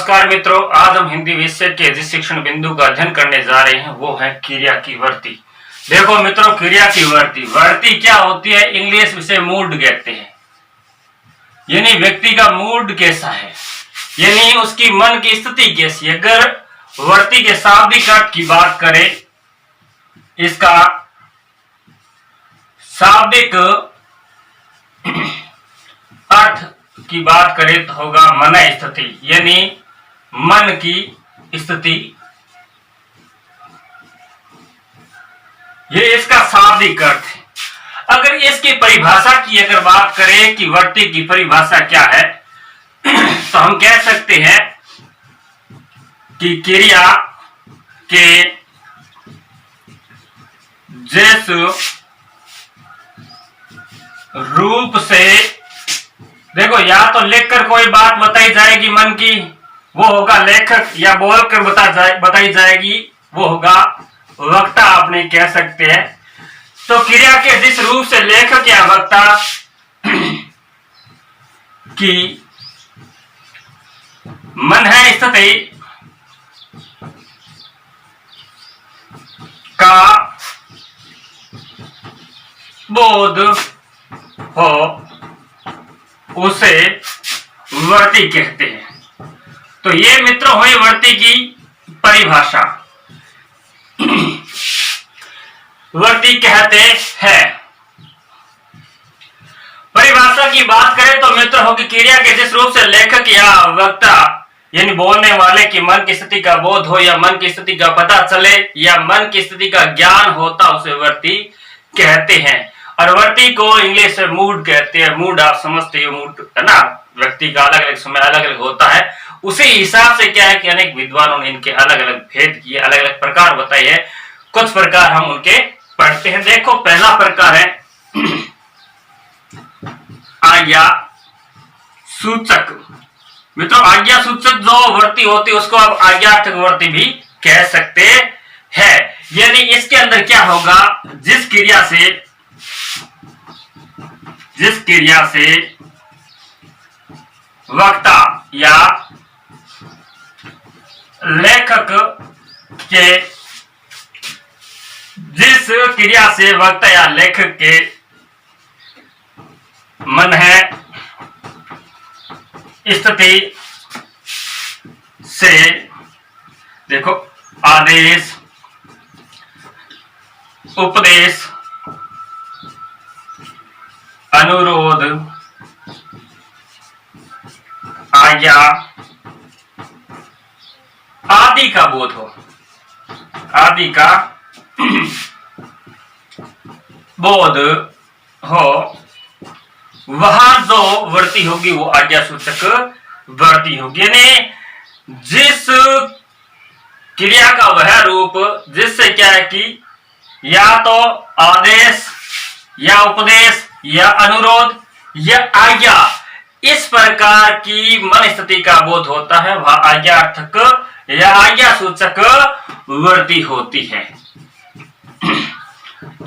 नमस्कार मित्रों, आज हम हिंदी विषय के जिस शिक्षण बिंदु का अध्ययन करने जा रहे हैं वो है क्रिया की वृत्ति। देखो मित्रों, क्रिया की वृत्ति क्या होती है? इंग्लिश में मूड कहते हैं, यानी व्यक्ति का मूड कैसा है, यानी उसकी मन की स्थिति कैसी है। अगर वृत्ति के शाब्दिक अर्थ की बात करें, इसका शाब्दिक अर्थ की बात करें तो होगा मन स्थिति, यानी मन की स्थिति। ये इसका शाब्दिक अर्थ है। अगर इसकी परिभाषा की अगर बात करें कि वृत्ति की परिभाषा क्या है, तो हम कह सकते हैं कि क्रिया के जिस रूप से, देखो या तो लिखकर कोई बात बताई जाएगी मन की, वो होगा लेखक, या बोलकर बताई जाएगी, वो होगा वक्ता, आपने कह सकते हैं। तो क्रिया के जिस रूप से लेखक या वक्ता की मन है स्थिति का बोध हो, उसे वृत्ति कहते हैं। तो ये मित्रों हुई वृत्ति की परिभाषा। वृत्ति कहते हैं। परिभाषा की बात करें तो मित्र होगी क्रिया के जिस रूप से लेखक या वक्ता यानी बोलने वाले की मन की स्थिति का बोध हो, या मन की स्थिति का पता चले, या मन की स्थिति का ज्ञान होता, उसे वृत्ति कहते हैं। और वृत्ति को इंग्लिश में मूड कहते हैं। मूड आप समझते हो, मूड है ना, व्यक्ति का अलग अलग समय अलग अलग होता है। उसी हिसाब से क्या है कि अनेक विद्वानों ने इनके अलग अलग भेद किए, अलग अलग प्रकार बताए हैं। कुछ प्रकार हम उनके पढ़ते हैं। देखो, पहला प्रकार है आज्ञा सूचक। मित्रों, आज्ञा सूचक जो वृत्ति होती है उसको आप आज्ञार्थक वृत्ति भी कह सकते हैं। यानी इसके अंदर क्या होगा, जिस क्रिया से वक्ता या लेखक के, जिस क्रिया से वक्ता या लेखक के मन है स्थिति से, देखो, आदेश, उपदेश, अनुरोध, आज्ञा आदि का बोध हो, आदि का बोध हो, वहां जो वृत्ति होगी वो आज्ञा सूचक वृत्ति होगी। यानी जिस क्रिया का वह रूप जिससे क्या है कि या तो आदेश या उपदेश या अनुरोध या आज्ञा, इस प्रकार की मन स्थिति का बोध होता है, वह आज्ञार्थक या आज्ञा सूचक वृत्ति होती है।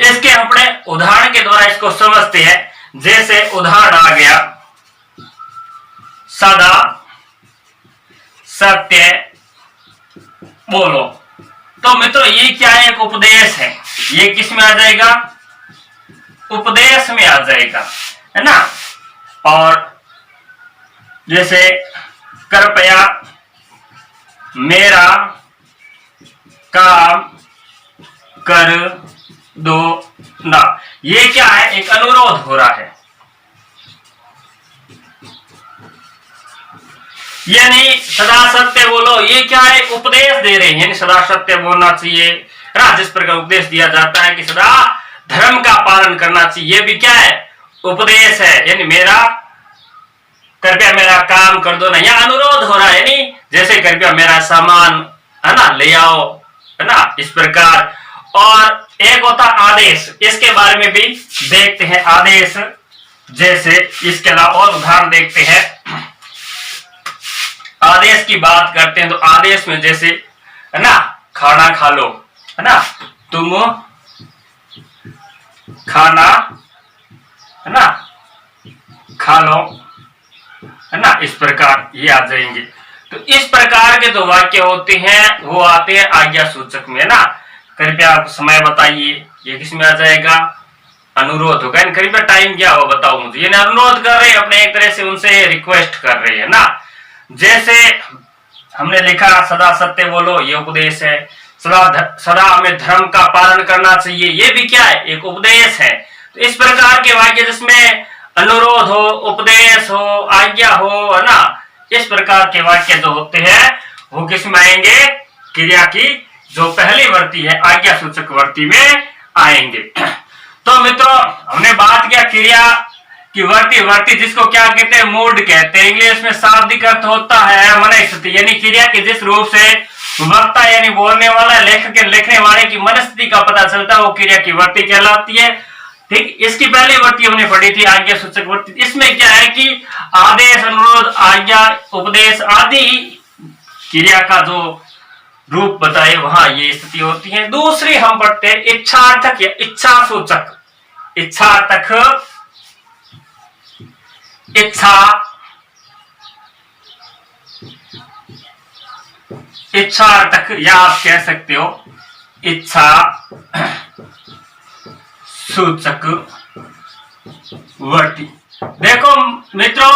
इसके अपने उदाहरण के द्वारा इसको समझते हैं। जैसे उदाहरण आ गया, सदा सत्य बोलो। तो मित्रों, ये क्या है? एक उपदेश है। ये किस में आ जाएगा? उपदेश में आ जाएगा, है ना। और जैसे कृपया मेरा काम कर दो ना, ये क्या है? एक अनुरोध हो रहा है। यानी सदा सत्य बोलो, ये क्या है? उपदेश दे रहे हैं, यानी सदा सत्य बोलना चाहिए ना। जिस प्रकार उपदेश दिया जाता है कि सदा धर्म का पालन करना चाहिए, ये भी क्या है? उपदेश है। यानी कृपया मेरा काम कर दो ना, या अनुरोध हो रहा है, यानी जैसे कृपया मेरा सामान है ना ले आओ, है ना, इस प्रकार। और एक होता आदेश, इसके बारे में भी देखते हैं। आदेश जैसे, इसके अलावा और उदाहरण देखते हैं। आदेश की बात करते हैं तो आदेश में जैसे, है ना, खाना खा लो, है ना, तुम खाना, है ना, खा लो, है ना, इस प्रकार ये आ जाएंगे। तो इस प्रकार के जो वाक्य होते हैं वो आते हैं आज्ञा सूचक में ना। कृपया आप समय बताइए, ये किस में आ जाएगा? अनुरोध होगा। कृपया टाइम क्या हो बताओ मुझे। ये अनुरोध कर रहे हैं अपने, एक तरह से उनसे रिक्वेस्ट कर रहे हैं ना। जैसे हमने लिखा सदा सत्य बोलो, ये उपदेश है। सदा हमें धर्म का पालन करना चाहिए, ये भी क्या है? एक उपदेश है। तो इस प्रकार के वाक्य जिसमें अनुरोध हो, उपदेश हो, आज्ञा हो, है ना, इस प्रकार के वाक्य जो होते हैं वो किस में आएंगे? क्रिया की जो पहली वर्ती है आज्ञा सूचक वर्ती में आएंगे। तो मित्रों हमने बात किया क्रिया की वर्ती जिसको क्या कहते हैं? मूड कहते हैं। इंग्लिश में शाब्दिक अर्थ होता है मनस्थिति, यानी क्रिया के जिस रूप से वक्ता यानी बोलने वाला, लेखक के लिखने वाले की मनस्थिति का पता चलता है वो क्रिया की वर्ती कहलाती है। ठीक, इसकी पहली वर्ती हमने पढ़ी थी आज्ञा सूचक वर्ती। इसमें क्या है कि आदेश, अनुरोध, आज्ञा, उपदेश आदि क्रिया का जो रूप बताए वहां ये स्थिति होती है। दूसरी हम पढ़ते हैं इच्छार्थक या इच्छा सूचक। इच्छार्थक, इच्छार्थक या आप कह सकते हो इच्छा सूचक वर्ती। देखो मित्रों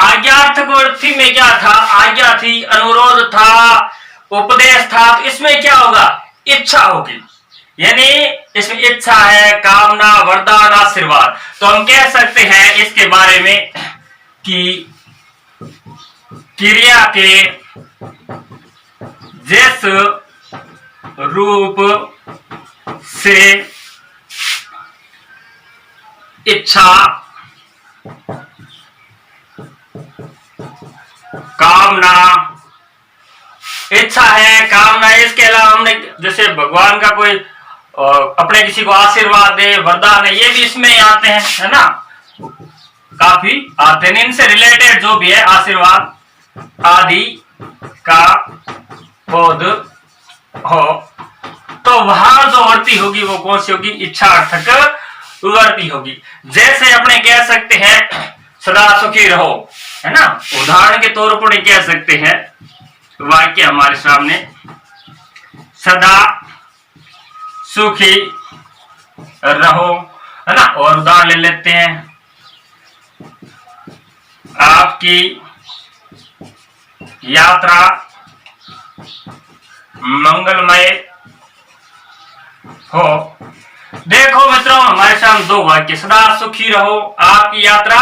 आज्ञार्थक वर्ती में क्या था? आज्ञा थी, अनुरोध था, उपदेश था। तो इसमें क्या होगा? इच्छा होगी, यानी इसमें इच्छा है, कामना, वरदान, आशीर्वाद। तो हम कह सकते हैं इसके बारे में कि क्रिया के जिस रूप से इच्छा, कामना, इच्छा है, कामना, इसके अलावा हमने जैसे भगवान का कोई अपने किसी को आशीर्वाद दे, वरदान है, ये भी इसमें आते हैं, है ना, काफी आते हैं। इनसे रिलेटेड जो भी है आशीर्वाद आदि का बोध हो, तो वहां जो वर्ती होगी वो कौन सी होगी? इच्छार्थक वर्ती होगी। जैसे अपने कह सकते हैं सदा सुखी रहो, है ना। उदाहरण के तौर पर कह सकते हैं वाक्य हमारे सामने, सदा सुखी रहो, है ना। और उदाहरण ले लेते हैं, आपकी यात्रा मंगलमय हो। देखो मित्रों हमारे सामने दो वाक्य, सदा सुखी रहो, आपकी यात्रा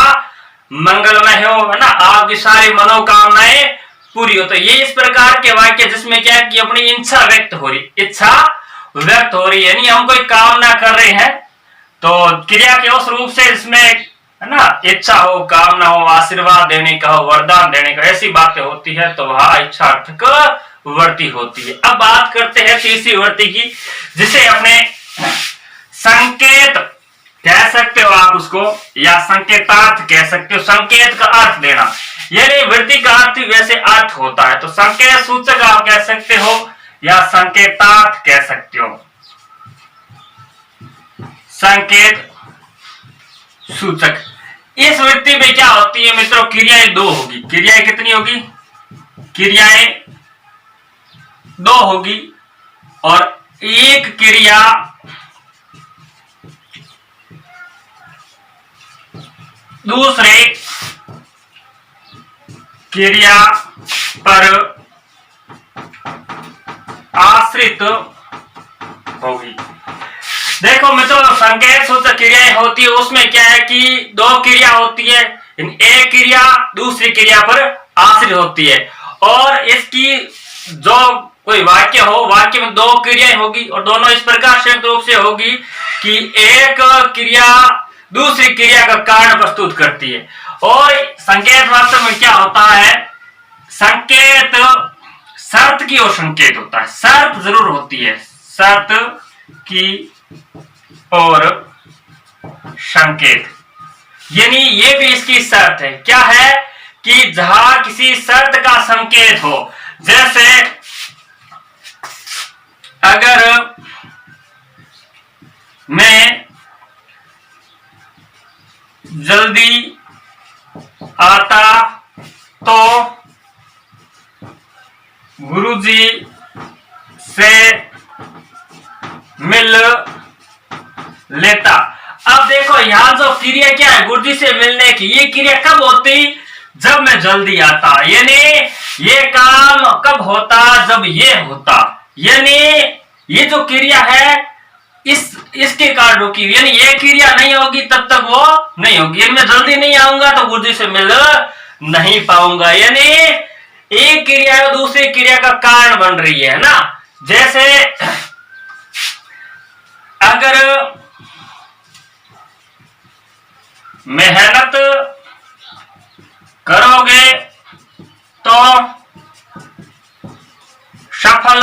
मंगलमय हो, है ना, आपकी सारी मनोकामनाएं पूरी हो। तो ये इस प्रकार के वाक्य जिसमें क्या कि अपनी इच्छा व्यक्त हो रही, इच्छा व्यक्त हो रही है, यानी हम कोई कामना कर रहे हैं तो क्रिया के उस रूप से इसमें, है ना, इच्छा हो, कामना हो, आशीर्वाद देने का हो, वरदान देने का, ऐसी बातें होती है तो वह इच्छार्थक वर्ती होती है। अब बात करते हैं तीसरी वर्ती की, जिसे अपने संकेत कह सकते हो आप उसको, या संकेतार्थ कह सकते हो। संकेत का अर्थ देना, यानी वृत्ति का अर्थ वैसे अर्थ होता है, तो संकेत सूचक आप कह सकते हो या संकेतार्थ कह सकते हो। संकेत सूचक, इस वृत्ति में क्या होती है मित्रों? क्रियाएं दो होगी। क्रियाएं कितनी होगी? क्रियाएं दो होगी, और एक क्रिया दूसरे क्रिया पर आश्रित होगी। देखो मित्रों संकेत सूचक क्रियाएं होती है, उसमें क्या है कि दो क्रिया होती है, एक क्रिया दूसरी क्रिया पर आश्रित होती है। और इसकी जो कोई वाक्य हो, वाक्य में दो क्रियाएं होगी और दोनों इस प्रकार संयुक्त रूप से होगी कि एक क्रिया दूसरी क्रिया का कारण प्रस्तुत करती है। और संकेत वास्तव में क्या होता है? संकेत शर्त की ओर संकेत होता है, शर्त जरूर होती है, शर्त की ओर संकेत, यानी ये भी इसकी शर्त है। क्या है कि जहां किसी शर्त का संकेत हो, जैसे अगर मैं जल्दी आता तो गुरुजी से मिल लेता। अब देखो यहां जो क्रिया क्या है, गुरुजी से मिलने की, ये क्रिया कब होती, जब मैं जल्दी आता, यानी ये काम कब होता, जब ये होता, यानी ये जो क्रिया है इसके कारण रुकी, यानी ये क्रिया नहीं होगी तब तक वो नहीं होगी। मैं जल्दी नहीं आऊंगा तो गुरुजी से मिल नहीं पाऊंगा, यानी एक क्रिया दूसरी क्रिया का कारण बन रही है ना। जैसे अगर मेहनत करोगे तो सफल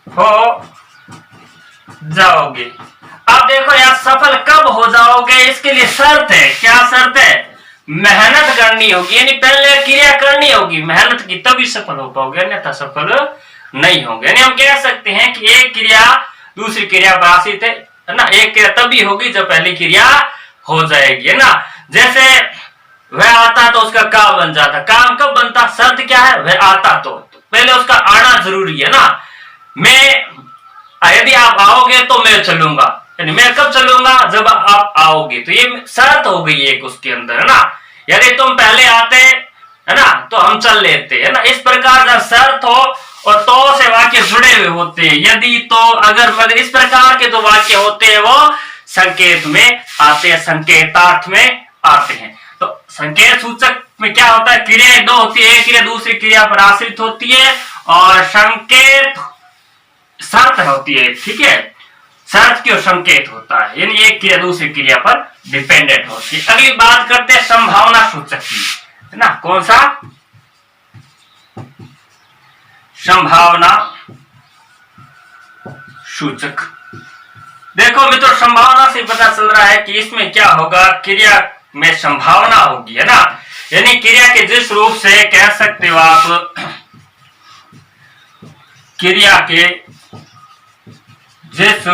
हो जाओगे। अब देखो यार, सफल कब हो जाओगे, इसके लिए शर्त है। क्या शर्त है, मेहनत करनी होगी, यानी पहले क्रिया करनी होगी मेहनत की, तभी सफल हो पाओगे, अन्यथा सफल नहीं होगे। यानी हम कह सकते हैं कि एक क्रिया दूसरी क्रिया पर आश्रित है ना, एक क्रिया तभी होगी जब पहली क्रिया हो जाएगी, है ना। जैसे वह आता तो उसका काम बन जाता, काम कब बनता, शर्त क्या है, वह आता तो पहले उसका आना जरूरी है ना। मैं यदि आप आओगे तो मैं चलूंगा, यानी मैं कब चलूंगा, जब आप आओगे, तो ये शर्त हो गई एक उसके अंदर, है ना। यदि तुम पहले आते है ना तो हम चल लेते, है ना। इस प्रकार जब शर्त हो और तो से वाक्य जुड़े हुए होते हैं, यदि तो अगर इस प्रकार के जो वाक्य होते हैं वो संकेत में आते हैं, संकेतार्थ में आते हैं। तो संकेत सूचक में क्या होता है, क्रिया दो होती है, एक क्रिया दूसरी क्रिया पर आश्रित होती है, और संकेत शर्त होती है, ठीक है, शर्त की और संकेत होता है, यानी एक क्रिया दूसरी क्रिया पर डिपेंडेंट होती है। अगली बात करते हैं संभावना सूचक की, है ना। कौन सा, संभावना सूचक। देखो मित्रों, संभावना से पता चल रहा है कि इसमें क्या होगा, क्रिया में संभावना होगी, है ना। यानी क्रिया के जिस रूप से कह सकते हो आप, क्रिया के जिस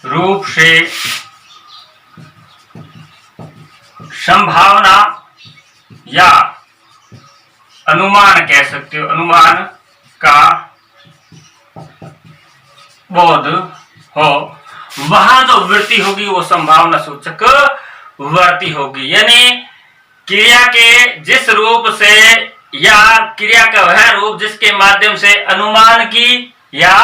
रूप से संभावना या अनुमान कह सकते हो, अनुमान का बोध हो, वहां जो वृत्ति होगी वो संभावना सूचक वृत्ति होगी। यानी क्रिया के जिस रूप से या क्रिया का वह रूप जिसके माध्यम से अनुमान की या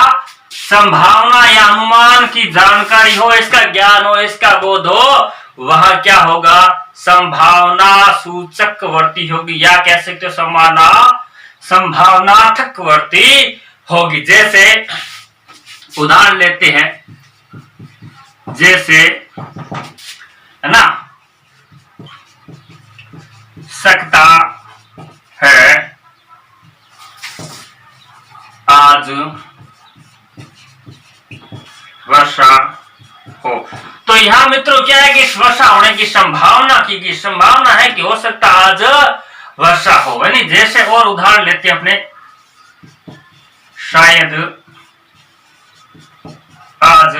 संभावना या अनुमान की जानकारी हो, इसका ज्ञान हो, इसका बोध हो, वहां क्या होगा, संभावना सूचक वर्ती होगी, या कह सकते हो संभावनार्थक वर्ती होगी। जैसे उदाहरण लेते हैं, जैसे है ना, सकता है आज वर्षा हो, तो यहाँ मित्रों क्या है कि वर्षा होने की संभावना की संभावना है कि हो सकता आज वर्षा हो, यानी जैसे और उदाहरण लेते हैं अपने, शायद आज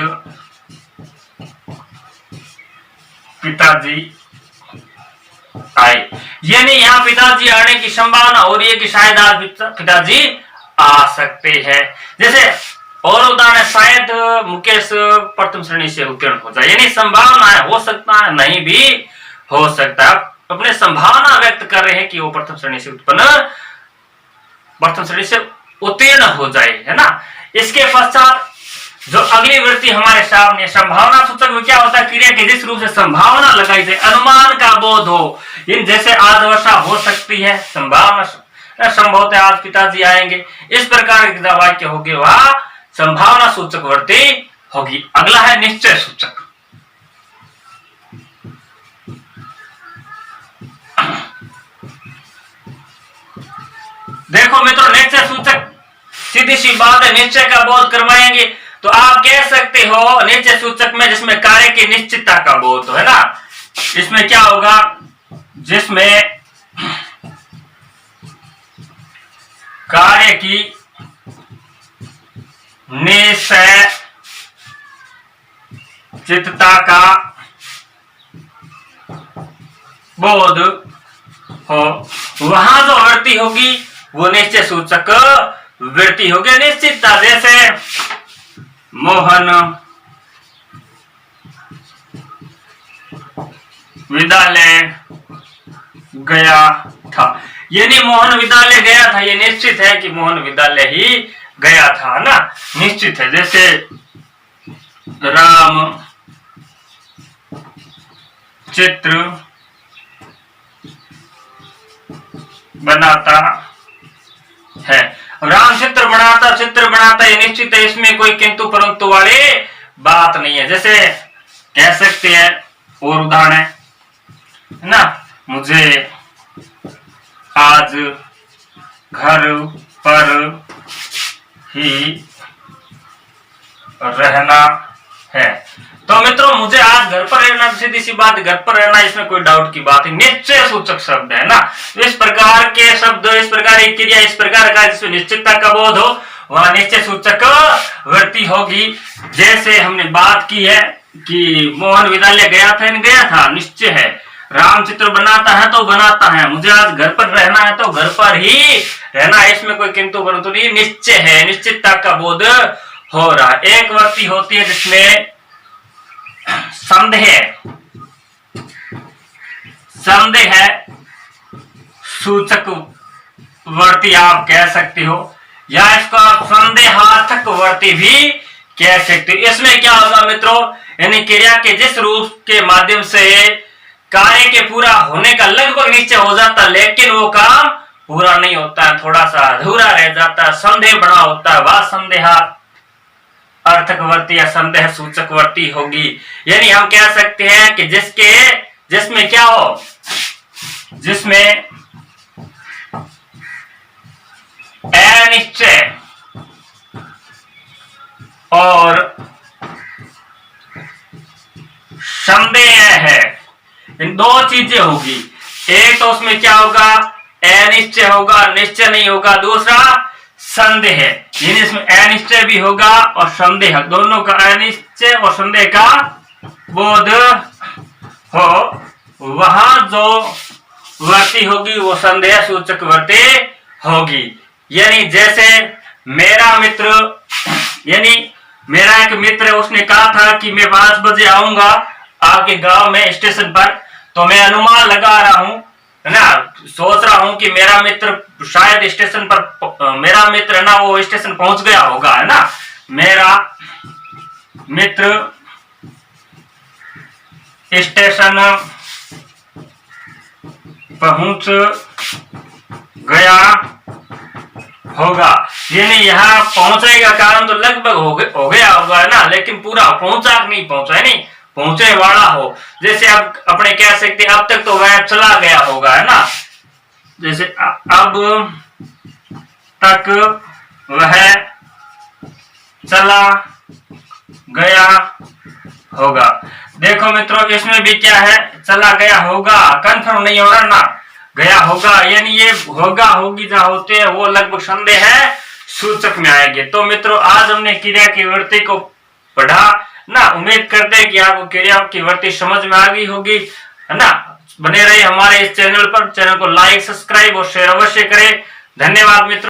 पिताजी आए, यानी यहाँ पिताजी आने की संभावना हो रही है कि शायद आज पिताजी आ सकते हैं। जैसे और उदाहरण, शायद मुकेश प्रथम श्रेणी से उत्तीर्ण हो जाए, यानी संभावना है, हो सकता है, नहीं भी हो सकता है। अपने संभावना व्यक्त कर रहे हैं कि वो प्रथम श्रेणी से उत्तीर्ण हो जाए, है ना। इसके पश्चात जो अगली वृत्ति हमारे सामने, संभावना सूचक में क्या होता है, क्रिया के जिस रूप से संभावना लगाई जाए, अनुमान का बोध हो, इन जैसे आज वर्षा हो सकती है, संभावना संभवतः आज पिताजी आएंगे, इस प्रकार के वाक्य होंगे, वह संभावना सूचक वर्ती होगी। अगला है निश्चय सूचक। देखो मित्रों, निश्चय सूचक सीधी सी बात है, निश्चय का बोध करवाएंगे, तो आप कह सकते हो निश्चय सूचक में जिसमें कार्य की निश्चितता का बोध हो, है ना। इसमें क्या होगा, जिसमें कार्य की निश्चितता का बोध हो, वहां जो वृत्ति होगी वो निश्चय सूचक वृत्ति होगी। निश्चितता, जैसे मोहन विद्यालय गया था, यानी मोहन विद्यालय गया था, ये निश्चित है कि मोहन विद्यालय ही गया था ना, निश्चित है। जैसे राम चित्र बनाता है, राम चित्र बनाता ये निश्चित है, इसमें कोई किंतु परंतु वाली बात नहीं है। जैसे कह सकते हैं, और उदाहरण है ना, मुझे आज घर पर ही रहना है। तो मित्रों, मुझे आज घर पर रहना, सीधी सी बात, घर पर रहना, इसमें कोई डाउट की बात नहीं, निश्चय सूचक शब्द है ना। इस प्रकार के शब्द, इस प्रकार की क्रिया, इस प्रकार का जिसमें निश्चितता का बोध हो, वह निश्चय सूचक वृत्ति होगी। जैसे हमने बात की है कि मोहन विद्यालय गया था, निश्चय है। राम चित्र बनाता है तो बनाता है, मुझे आज घर पर रहना है तो घर पर ही रहना है, इसमें कोई किंतु परंतु नहीं, निश्चय है, निश्चितता का बोध हो रहा है। एक वृत्ति होती है जिसमें संदेह सूचक वृत्ति आप कह सकते हो, या इसको आप संदेहार्थक वृत्ति भी कह सकते हो। इसमें क्या होगा मित्रों, यानी क्रिया के जिस रूप के माध्यम से कार्य के पूरा होने का लगभग निश्चय हो जाता, लेकिन वो काम पूरा नहीं होता है, थोड़ा सा अधूरा रह जाता है, संदेह बना होता है, वह संदेह अर्थक वृत्ति या संदेह सूचक वृत्ति होगी। यानी हम कह सकते हैं कि जिसमें क्या हो, जिसमें अनिश्चय और संदेह है, इन दो चीजें होगी। एक तो उसमें क्या होगा, अनिश्चय होगा, निश्चय नहीं होगा। दूसरा संदेह, यानी इसमें अनिश्चय भी होगा और संदेह, दोनों का, अनिश्चय और संदेह का बोध हो, वहां जो वृत्ति होगी वो संदेह सूचक वृत्ति होगी। यानी जैसे मेरा मित्र, यानी मेरा एक मित्र है, उसने कहा था कि मैं 5 बजे आऊंगा आपके गांव में स्टेशन पर, तो मैं अनुमान लगा रहा हूं, है ना, सोच रहा हूं कि मेरा मित्र शायद स्टेशन पर, मेरा मित्र ना वो स्टेशन पहुंच गया होगा, है ना, मेरा मित्र स्टेशन पहुंच गया होगा। यानी यहाँ पहुंचे का कारण तो लगभग हो गया होगा, है ना, लेकिन पूरा पहुंचा नहीं पहुंचा, है नहीं, पहुंचे वाला हो। जैसे अब अपने कह सकते अब तक तो वह चला गया होगा, है ना, जैसे अब तक वह चला गया होगा। देखो मित्रों, इसमें भी क्या है, चला गया होगा, कंफर्म नहीं हो रहा ना, गया होगा, यानी ये होगा होगी जहां होते हैं वो लगभग संदेह है सूचक में आएंगे। तो मित्रों, आज हमने क्रिया की वृत्ति को पढ़ा ना, उम्मीद करते हैं कि आपको क्रिया की वृत्ति समझ में आ गई होगी, है ना। बने रहिए हमारे इस चैनल पर, चैनल को लाइक, सब्सक्राइब और शेयर अवश्य करें। धन्यवाद मित्रों।